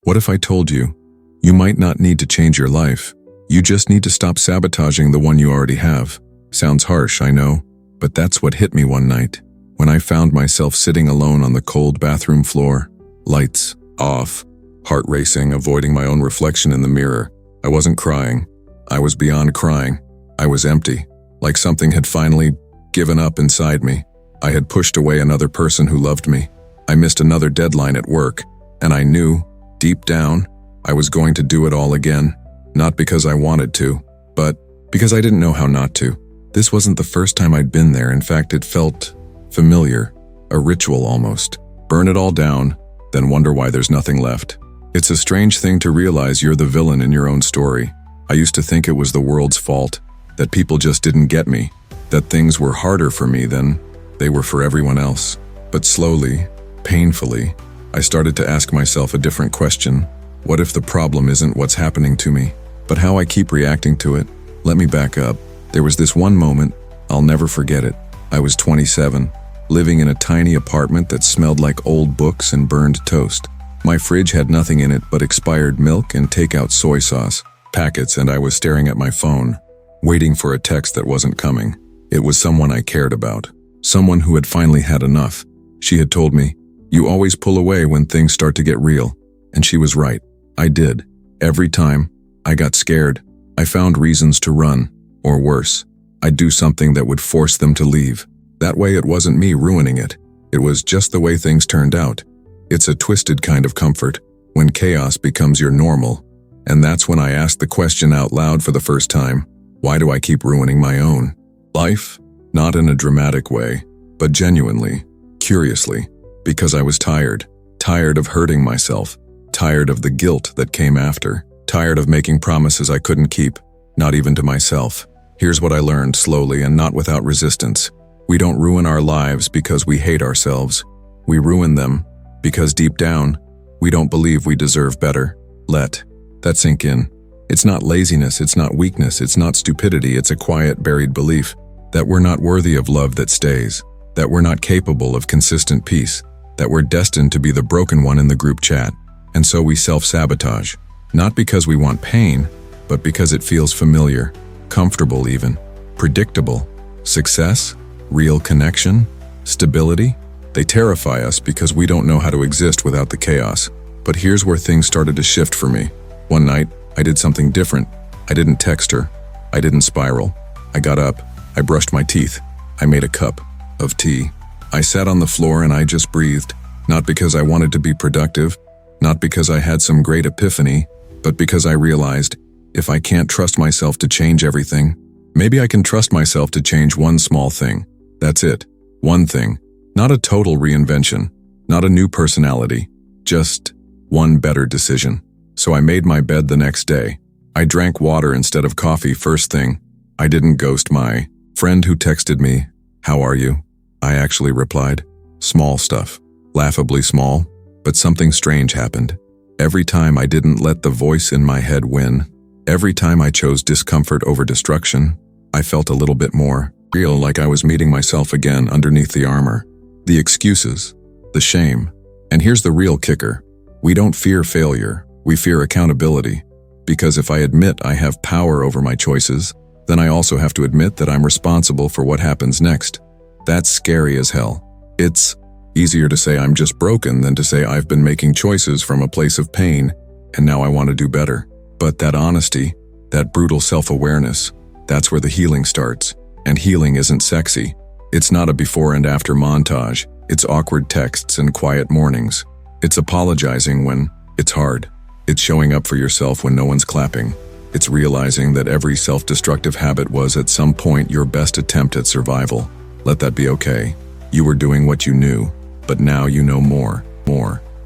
What if I told you, you might not need to change your life, you just need to stop sabotaging the one you already have? Sounds harsh, I know, but that's what hit me one night, when I found myself sitting alone on the cold bathroom floor, lights off, heart racing, avoiding my own reflection in the mirror. I wasn't crying. I was beyond crying. I was empty, like something had finally given up inside me. I had pushed away another person who loved me. I missed another deadline at work, and I knew, deep down, I was going to do it all again. Not because I wanted to, but because I didn't know how not to. This wasn't the first time I'd been there. In fact, it felt familiar, a ritual almost. Burn it all down, then wonder why there's nothing left. It's a strange thing to realize you're the villain in your own story. I used to think it was the world's fault, that people just didn't get me, that things were harder for me than they were for everyone else. But slowly, painfully, I started to ask myself a different question. What if the problem isn't what's happening to me, but how I keep reacting to it? Let me back up. There was this one moment, I'll never forget it. I was 27, living in a tiny apartment that smelled like old books and burned toast. My fridge had nothing in it but expired milk and takeout soy sauce packets, and I was staring at my phone, waiting for a text that wasn't coming. It was someone I cared about, someone who had finally had enough. She had told me, "You always pull away when things start to get real." And she was right. I did. Every time I got scared, I found reasons to run, or worse, I'd do something that would force them to leave. That way it wasn't me ruining it. It was just the way things turned out. It's a twisted kind of comfort, when chaos becomes your normal. And that's when I asked the question out loud for the first time. Why do I keep ruining my own life? Not in a dramatic way, but genuinely, curiously, because I was tired. Tired of hurting myself. Tired of the guilt that came after. Tired of making promises I couldn't keep, not even to myself. Here's what I learned slowly and not without resistance. We don't ruin our lives because we hate ourselves. We ruin them because deep down, we don't believe we deserve better. Let that sink in. It's not laziness, it's not weakness, it's not stupidity, it's a quiet, buried belief that we're not worthy of love that stays, that we're not capable of consistent peace, that we're destined to be the broken one in the group chat. And so we self-sabotage, not because we want pain, but because it feels familiar, comfortable even, predictable. Success, real connection, stability, they terrify us because we don't know how to exist without the chaos. But here's where things started to shift for me. One night, I did something different. I didn't text her. I didn't spiral. I got up. I brushed my teeth. I made a cup of tea. I sat on the floor and I just breathed. Not because I wanted to be productive, not because I had some great epiphany, but because I realized, if I can't trust myself to change everything, maybe I can trust myself to change one small thing. That's it. One thing. Not a total reinvention. Not a new personality. Just one better decision. So I made my bed the next day. I drank water instead of coffee first thing. I didn't ghost my friend who texted me, "How are you?" I actually replied, "Small stuff." Laughably small, but something strange happened. Every time I didn't let the voice in my head win, every time I chose discomfort over destruction, I felt a little bit more real, like I was meeting myself again underneath the armor. The excuses, the shame. And here's the real kicker. We don't fear failure, we fear accountability. Because if I admit I have power over my choices, then I also have to admit that I'm responsible for what happens next. That's scary as hell. It's easier to say I'm just broken than to say I've been making choices from a place of pain, and now I want to do better. But that honesty, that brutal self-awareness, that's where the healing starts. And healing isn't sexy. It's not a before and after montage. It's awkward texts and quiet mornings. It's apologizing when it's hard. It's showing up for yourself when no one's clapping. It's realizing that every self-destructive habit was at some point your best attempt at survival. Let that be okay. You were doing what you knew, but now you know more.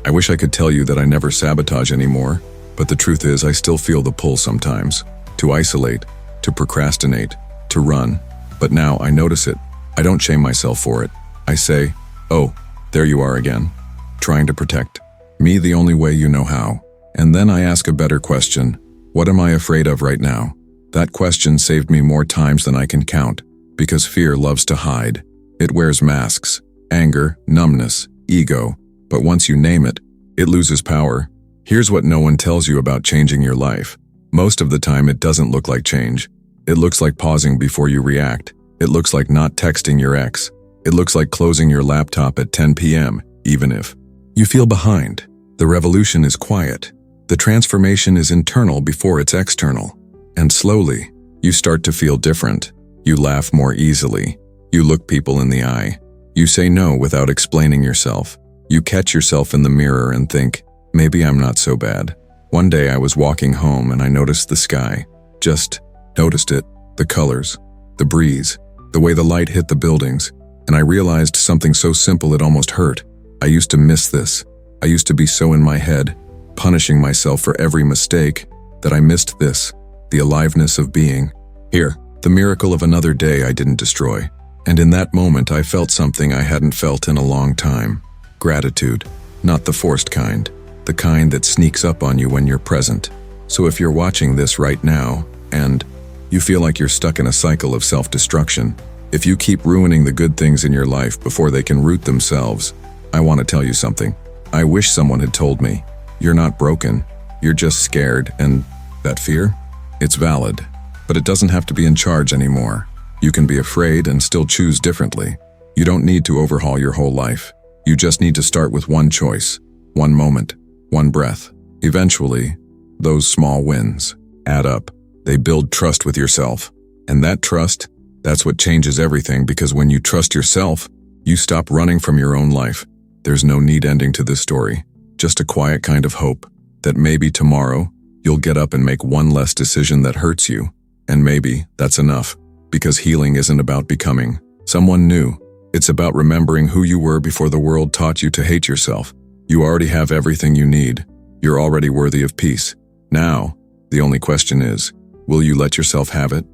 I wish I could tell you that I never sabotage anymore, but the truth is I still feel the pull sometimes. To isolate, to procrastinate, to run. But now I notice it. I don't shame myself for it. I say, "Oh, there you are again, trying to protect me the only way you know how." And then I ask a better question. What am I afraid of right now? That question saved me more times than I can count, because fear loves to hide. It wears masks, anger, numbness, ego, but once you name it, it loses power. Here's what no one tells you about changing your life. Most of the time it doesn't look like change. It looks like pausing before you react. It looks like not texting your ex. It looks like closing your laptop at 10 p.m., even if you feel behind. The revolution is quiet. The transformation is internal before it's external. And slowly, you start to feel different. You laugh more easily. You look people in the eye. You say no without explaining yourself. You catch yourself in the mirror and think, maybe I'm not so bad. One day I was walking home and I noticed the sky. Just noticed it, the colors, the breeze, the way the light hit the buildings, and I realized something so simple it almost hurt. I used to miss this. I used to be so in my head, punishing myself for every mistake, that I missed this, the aliveness of being. Here, the miracle of another day I didn't destroy. And in that moment I felt something I hadn't felt in a long time. Gratitude, not the forced kind, the kind that sneaks up on you when you're present. So if you're watching this right now, and you feel like you're stuck in a cycle of self-destruction, if you keep ruining the good things in your life before they can root themselves, I want to tell you something. I wish someone had told me, you're not broken, you're just scared, and that fear? It's valid, but it doesn't have to be in charge anymore. You can be afraid and still choose differently. You don't need to overhaul your whole life. You just need to start with one choice, one moment, one breath. Eventually, those small wins add up. They build trust with yourself. And that trust, that's what changes everything, because when you trust yourself, you stop running from your own life. There's no neat ending to this story, just a quiet kind of hope that maybe tomorrow you'll get up and make one less decision that hurts you. And maybe that's enough, because healing isn't about becoming someone new. It's about remembering who you were before the world taught you to hate yourself. You already have everything you need. You're already worthy of peace. Now, the only question is, will you let yourself have it?